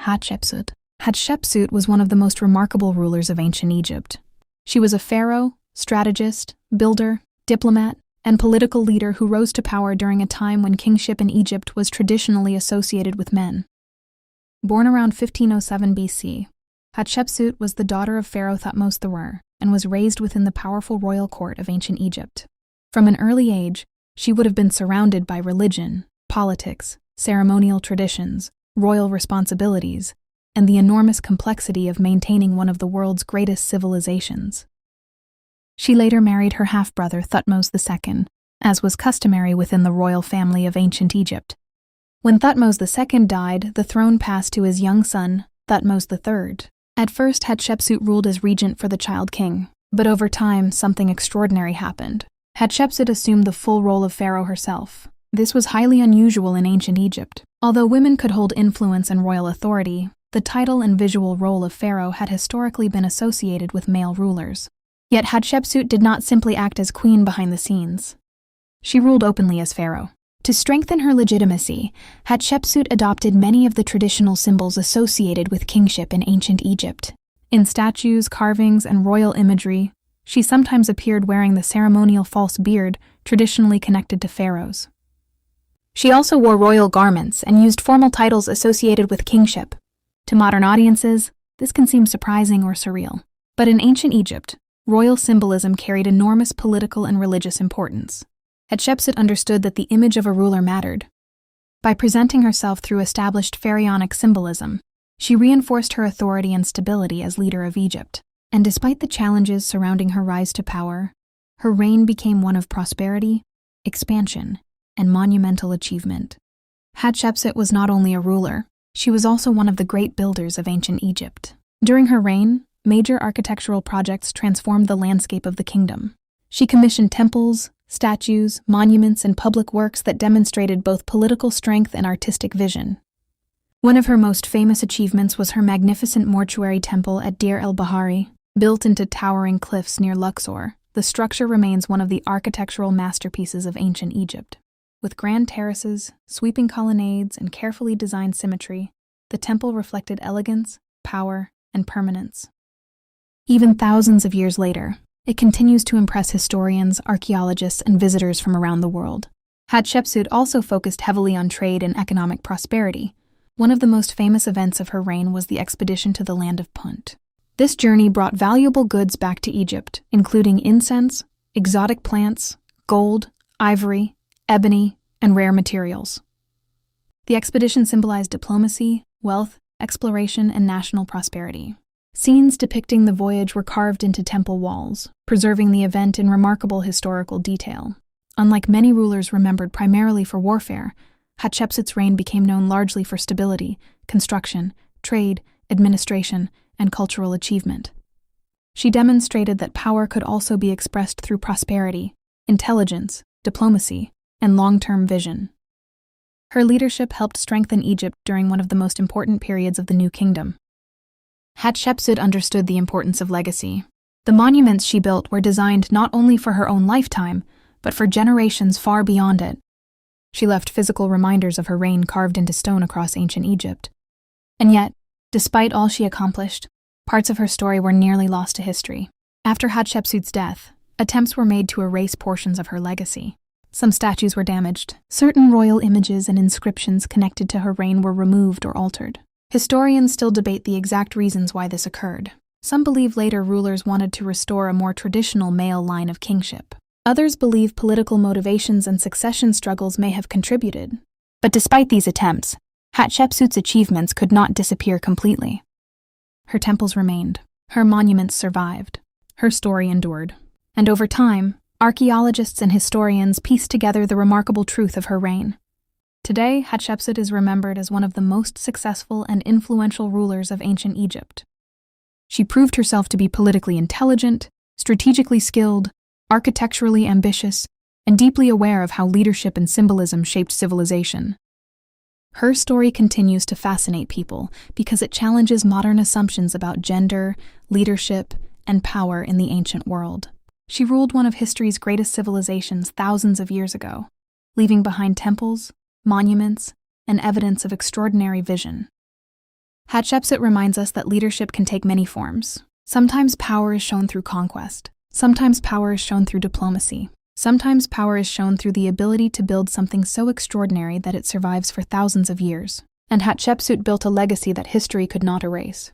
Hatshepsut. Hatshepsut was one of the most remarkable rulers of ancient Egypt. She was a pharaoh, strategist, builder, diplomat, and political leader who rose to power during a time when kingship in Egypt was traditionally associated with men. Born around 1507 BC, Hatshepsut was the daughter of Pharaoh Thutmose III and was raised within the powerful royal court of ancient Egypt. From an early age, she would have been surrounded by religion, politics, ceremonial traditions, royal responsibilities, and the enormous complexity of maintaining one of the world's greatest civilizations. She later married her half-brother Thutmose II, as was customary within the royal family of ancient Egypt. When Thutmose II died, the throne passed to his young son, Thutmose III. At first, Hatshepsut ruled as regent for the child king, but over time, something extraordinary happened. Hatshepsut assumed the full role of pharaoh herself. This was highly unusual in ancient Egypt. Although women could hold influence and royal authority, the title and visual role of pharaoh had historically been associated with male rulers. Yet Hatshepsut did not simply act as queen behind the scenes. She ruled openly as pharaoh. To strengthen her legitimacy, Hatshepsut adopted many of the traditional symbols associated with kingship in ancient Egypt. In statues, carvings, and royal imagery, she sometimes appeared wearing the ceremonial false beard traditionally connected to pharaohs. She also wore royal garments and used formal titles associated with kingship. To modern audiences, this can seem surprising or surreal. But in ancient Egypt, royal symbolism carried enormous political and religious importance. Hatshepsut understood that the image of a ruler mattered. By presenting herself through established pharaonic symbolism, she reinforced her authority and stability as leader of Egypt. And despite the challenges surrounding her rise to power, her reign became one of prosperity, expansion, and monumental achievement. Hatshepsut was not only a ruler, she was also one of the great builders of ancient Egypt. During her reign, major architectural projects transformed the landscape of the kingdom. She commissioned temples, statues, monuments, and public works that demonstrated both political strength and artistic vision. One of her most famous achievements was her magnificent mortuary temple at Deir el-Bahari. Built into towering cliffs near Luxor, the structure remains one of the architectural masterpieces of ancient Egypt. With grand terraces, sweeping colonnades, and carefully designed symmetry, the temple reflected elegance, power, and permanence. Even thousands of years later, it continues to impress historians, archaeologists, and visitors from around the world. Hatshepsut also focused heavily on trade and economic prosperity. One of the most famous events of her reign was the expedition to the land of Punt. This journey brought valuable goods back to Egypt, including incense, exotic plants, gold, ivory, ebony, and rare materials. The expedition symbolized diplomacy, wealth, exploration, and national prosperity. Scenes depicting the voyage were carved into temple walls, preserving the event in remarkable historical detail. Unlike many rulers remembered primarily for warfare, Hatshepsut's reign became known largely for stability, construction, trade, administration, and cultural achievement. She demonstrated that power could also be expressed through prosperity, intelligence, diplomacy, and long-term vision. Her leadership helped strengthen Egypt during one of the most important periods of the New Kingdom. Hatshepsut understood the importance of legacy. The monuments she built were designed not only for her own lifetime, but for generations far beyond it. She left physical reminders of her reign carved into stone across ancient Egypt. And yet, despite all she accomplished, parts of her story were nearly lost to history. After Hatshepsut's death, attempts were made to erase portions of her legacy. Some statues were damaged. Certain royal images and inscriptions connected to her reign were removed or altered. Historians still debate the exact reasons why this occurred. Some believe later rulers wanted to restore a more traditional male line of kingship. Others believe political motivations and succession struggles may have contributed. But despite these attempts, Hatshepsut's achievements could not disappear completely. Her temples remained, her monuments survived, her story endured. And over time, archaeologists and historians pieced together the remarkable truth of her reign. Today, Hatshepsut is remembered as one of the most successful and influential rulers of ancient Egypt. She proved herself to be politically intelligent, strategically skilled, architecturally ambitious, and deeply aware of how leadership and symbolism shaped civilization. Her story continues to fascinate people because it challenges modern assumptions about gender, leadership, and power in the ancient world. She ruled one of history's greatest civilizations thousands of years ago, leaving behind temples, monuments, and evidence of extraordinary vision. Hatshepsut reminds us that leadership can take many forms. Sometimes power is shown through conquest. Sometimes power is shown through diplomacy. Sometimes power is shown through the ability to build something so extraordinary that it survives for thousands of years. And Hatshepsut built a legacy that history could not erase.